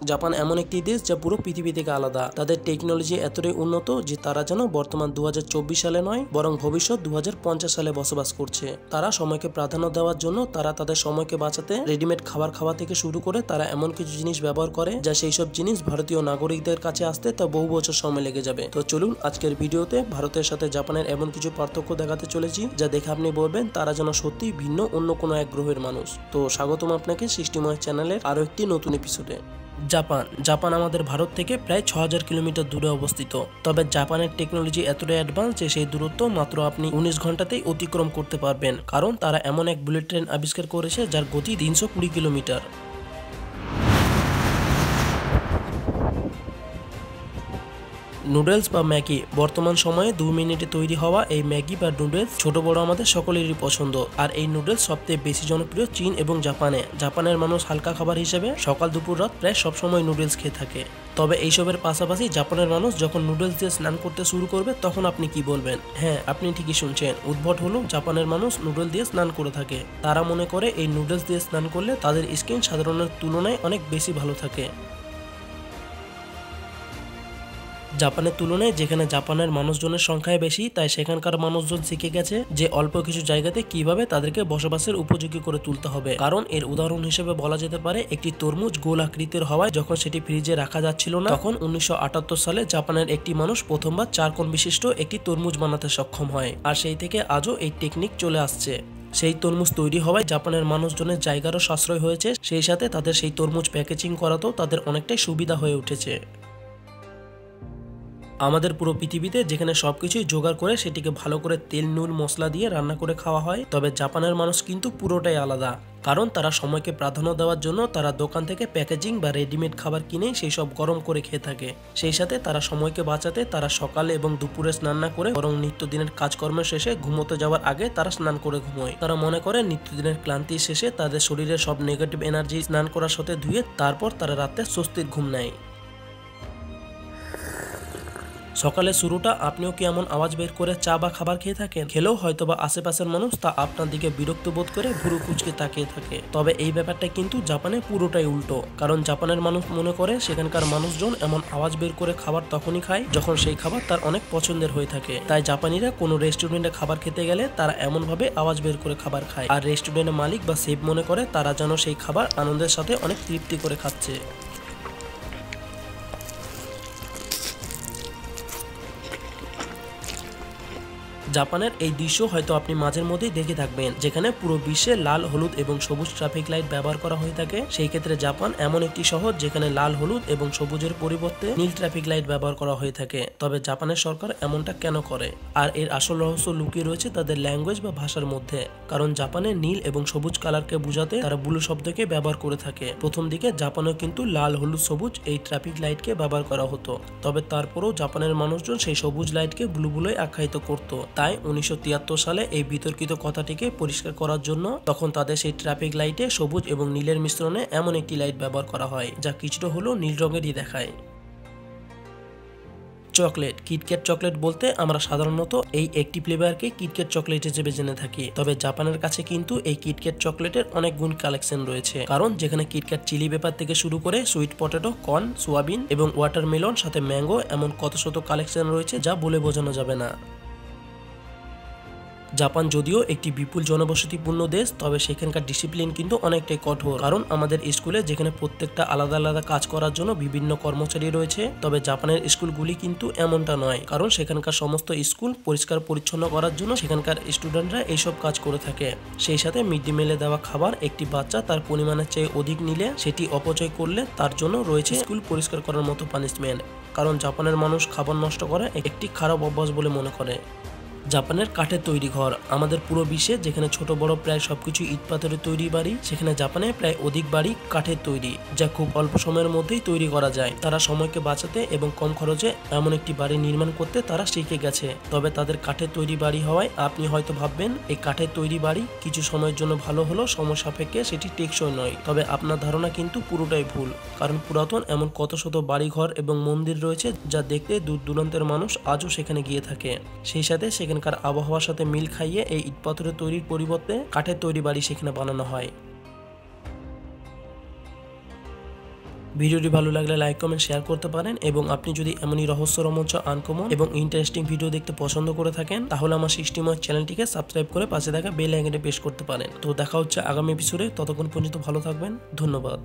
Japan এমন একটি দেশ যা পুরো পৃথিবী থেকে আলাদা। তাদের টেকনোলজি এতটাই উন্নত যে তারা যেন বর্তমান 2024 সালে নয় বরং ভবিষ্যৎ 2050 সালে বসবাস করছে। তারা সময়কে প্রাধান্য দেওয়ার জন্য তারা তাদের সময়কে বাঁচাতে রেডিমেড খাবার খাওয়া থেকে শুরু করে তারা এমন কিছু জিনিস ব্যবহার করে যা সেই সব জিনিস ভারতীয় নাগরিকদের কাছে আসতে তা বহু বছর সময় লেগে যাবে। তো চলুন আজকের ভিডিওতে ভারতের সাথে জাপানের এমন কিছু পার্থক্য দেখাতে চলেছি যা দেখে আপনি বলবেন তারা যেন সত্যি ভিন্ন অন্য কোনো এক গ্রহের মানুষ। তো স্বাগতম আপনাকে সৃষ্টিময় চ্যানেলের আরো একটি নতুন এপিসোডে। জাপান আমাদের ভারত থেকে প্রায় 6000 কিলোমিটার দূরে অবস্থিত। তবে জাপানের টেকনোলজি এতটাই অ্যাডভান্স যে সেই দূরত্ব মাত্র আপনি 19 ঘন্টাতেই অতিক্রম করতে পারবেন, কারণ তারা এমন এক বুলেট ট্রেন আবিষ্কার করেছে যার গতি 320 কিলোমিটার। নুডলস বা ম্যাগি বর্তমান সময়ে 2 মিনিটে তৈরি হওয়া এই ম্যাগি বা নুডলস ছোট বড় আমাদের সকলেরই পছন্দ। আর এই নুডলস সবচেয়ে বেশি জনপ্রিয় চীন এবং জাপানে। জাপানের মানুষ হালকা খাবার হিসেবে সকাল দুপুর রাত প্রায় সবসময় নুডলস খেয়ে থাকে। তবে এইসবের পাশাপাশি জাপানের মানুষ যখন নুডলস দিয়ে স্নান করতে শুরু করবে তখন আপনি কি বলবেন? হ্যাঁ, আপনি ঠিকই শুনছেন। উদ্ভট হলো জাপানের মানুষ নুডল দিয়ে স্নান করে থাকে। তারা মনে করে এই নুডলস দিয়ে স্নান করলে তাদের স্কিন সাধারণের তুলনায় অনেক বেশি ভালো থাকে। জাপানের তুলনায় যেখানে জাপানের মানুষজনের সংখ্যায় বেশি, তাই সেখানকার মানুষজন শিখে গেছে যে অল্প কিছু জায়গাতে কিভাবে তাদেরকে বসবাসের উপযোগী করে তুলতে হবে। কারণ এর উদাহরণ হিসেবে বলা যেতে পারে একটি তরমুজ গোল আকৃতির হওয়ায় যখন সেটি ফ্রিজে রাখা যাচ্ছিল না, তখন 1978 সালে জাপানের একটি মানুষ প্রথমবার 4 কোণ বিশিষ্ট একটি তরমুজ বানাতে সক্ষম হয়। আর সেই থেকে আজও এই টেকনিক চলে আসছে। সেই তরমুজ তৈরি হওয়ায় জাপানের মানুষজনের জায়গারও সাশ্রয় হয়েছে, সেই সাথে তাদের সেই তরমুজ প্যাকেজিং করাতেও তাদের অনেকটাই সুবিধা হয়ে উঠেছে। আমাদের পুরো পৃথিবীতে যেখানে সবকিছুই জোগাড় করে সেটিকে ভালো করে তেল নুন মশলা দিয়ে রান্না করে খাওয়া হয়, তবে জাপানের মানুষ কিন্তু পুরোটাই আলাদা। কারণ তারা সময়কে প্রাধান্য দেওয়ার জন্য তারা দোকান থেকে প্যাকেজিং বা রেডিমেড খাবার কিনে সেই সব গরম করে খেয়ে থাকে। সেই সাথে তারা সময়কে বাঁচাতে তারা সকালে এবং দুপুরে স্নান না করে বরং নিত্যদিনের কাজকর্মের শেষে ঘুমোতে যাওয়ার আগে তারা স্নান করে ঘুমোয়। তারা মনে করে নিত্যদিনের ক্লান্তি শেষে তাদের শরীরে সব নেগেটিভ এনার্জি স্নান করার সাথে ধুয়ে তারপর তারা রাতে স্বস্তির ঘুম নেয়। সকালের শুরুটা আপনিও কি এমন আওয়াজ বের করে চা বা খাবার খেয়ে থাকেন? খেলেও হয়তোবা আশেপাশের মানুষ তা আপনার দিকে বিরক্ত বোধ করে ভুরু কুঁচকে তাকিয়ে থাকে। তবে এই ব্যাপারটা কিন্তু জাপানে পুরোটাই উল্টো। কারণ জাপানের মানুষ মনে করে সেখানকার মানুষজন এমন আওয়াজ বের করে খাবার তখনই খায় যখন সেই খাবার তার অনেক পছন্দের হয়ে থাকে। তাই জাপানিরা কোনো রেস্টুরেন্টে খাবার খেতে গেলে তারা এমনভাবে আওয়াজ বের করে খাবার খায়, আর রেস্টুরেন্টের মালিক বা শেফ মনে করে তারা যেন সেই খাবার আনন্দের সাথে অনেক তৃপ্তি করে খাচ্ছে। জাপানের এই দৃশ্য হয়তো আপনি মাঝের মধ্যেই দেখে থাকবেন, যেখানে পুরো বিশ্বে লাল হলুদ এবং সবুজ ট্রাফিক লাইট ব্যবহার করা হয়ে থাকে। সেই ক্ষেত্রে জাপান এমন একটি শহর যেখানে লাল হলুদ এবং সবুজের পরিবর্তে নীল ট্রাফিক লাইট ব্যবহার করা হয়ে থাকে। তবে জাপানের সরকার এমনটা কেন করে? আর এর আসল রহস্য লুকিয়ে রয়েছে তাদের ল্যাঙ্গুয়েজ বা ভাষার মধ্যে। কারণ জাপানে নীল এবং সবুজ কালারকে বোঝাতে তারা ব্লু শব্দকে ব্যবহার করে থাকে। প্রথম দিকে জাপানেও কিন্তু লাল হলুদ সবুজ এই ট্রাফিক লাইটকে ব্যবহার করা হতো। তবে তারপরেও জাপানের মানুষজন সেই সবুজ লাইটকে ব্লু বলে আখ্যায়িত করত। তাই 1973 সালে এই বিতর্কিত কথাটিকে পরিষ্কার করার জন্য তখন তাদের সেই ট্রাফিক লাইটে সবুজ এবং নীলের মিশ্রণে এমন একটি লাইট ব্যবহার করা হয় যা কিছুটা হলেও নীল রঙেরই দেখায়। চকলেট, কিটক্যাট চকলেট বলতে আমরা সাধারণত এই একটি ফ্লেভারকে কিটক্যাট চকলেট হিসেবে জেনে থাকি। তবে জাপানের কাছে কিন্তু এই কিটক্যাট চকলেটের অনেক গুণ কালেকশন রয়েছে। কারণ যেখানে কিটক্যাট চিলি পেপার থেকে শুরু করে সুইট পটেটো, কর্ন, সোয়াবিন এবং ওয়াটারমেলন সাথে ম্যাঙ্গো এমন কত শত কালেকশন রয়েছে যা বলে বোঝানো যাবে না। জাপান যদিও একটি বিপুল জনবসতিপূর্ণ দেশ, তবে সেখানকার ডিসিপ্লিন কিন্তু অনেকটাই কঠোর। কারণ আমাদের স্কুলে যেখানে প্রত্যেকটা আলাদা আলাদা কাজ করার জন্য বিভিন্ন কর্মচারী রয়েছে, তবে জাপানের স্কুলগুলি কিন্তু এমনটা নয়। কারণ সেখানকার সমস্ত স্কুল পরিষ্কার পরিচ্ছন্ন করার জন্য সেখানকার স্টুডেন্টরা এইসব কাজ করে থাকে। সেই সাথে মিড ডে মিলে দেওয়া খাবার একটি বাচ্চা তার পরিমাণের চেয়ে অধিক নিলে সেটি অপচয় করলে তার জন্য রয়েছে স্কুল পরিষ্কার করার মতো পানিশমেন্ট। কারণ জাপানের মানুষ খাবার নষ্ট করা একটি খারাপ অভ্যাস বলে মনে করে। জাপানের কাঠের তৈরি ঘর আমাদের পুরো বিশ্বে যেখানে ছোট বড় প্রায় সবকিছু ইট পাথরের তৈরি বাড়ি, সেখানে জাপানে প্রায় অধিক বাড়ি কাঠের তৈরি, যা খুব অল্প সময়ের মধ্যেই তৈরি করা যায়। তারা সময়কে বাঁচাতে এবং কম খরচে এমন একটি বাড়ি নির্মাণ করতে তারা শিখে গেছে। তবে তাদের কাঠের তৈরি বাড়ি হওয়ায় আপনি হয়তো ভাববেন এই কাঠের তৈরি বাড়ি কিছু সময়ের জন্য ভালো হলেও সময় সাপেক্ষে সেটি টেকসই নয়। তবে আপনার ধারণা কিন্তু পুরোটাই ভুল। কারণ পুরাতন এমন কত শত বাড়িঘর এবং মন্দির রয়েছে যা দেখতে দূর দূরান্তের মানুষ আজও সেখানে গিয়ে থাকে। সেই সাথে সেখানকার আবহাওয়ার সাথে মিল খাইয়ে এই ইট পাথরের তৈরির পরিবর্তে কাঠের তৈরি বাড়ি সেখানে বানানো হয়। ভিডিওটি ভালো লাগলে লাইক কমেন্ট শেয়ার করতে পারেন এবং আপনি যদি এমনই রহস্য রোমাঞ্চ আনকমন এবং ইন্টারেস্টিং ভিডিও দেখতে পছন্দ করে থাকেন তাহলে আমার সিস্টেমার চ্যানেলটিকে সাবস্ক্রাইব করে পাশে থাকা বেল আইকনে প্রেস করতে পারেন। তো দেখা হচ্ছে আগামী এপিসোডে, ততক্ষণ পর্যন্ত ভালো থাকবেন, ধন্যবাদ।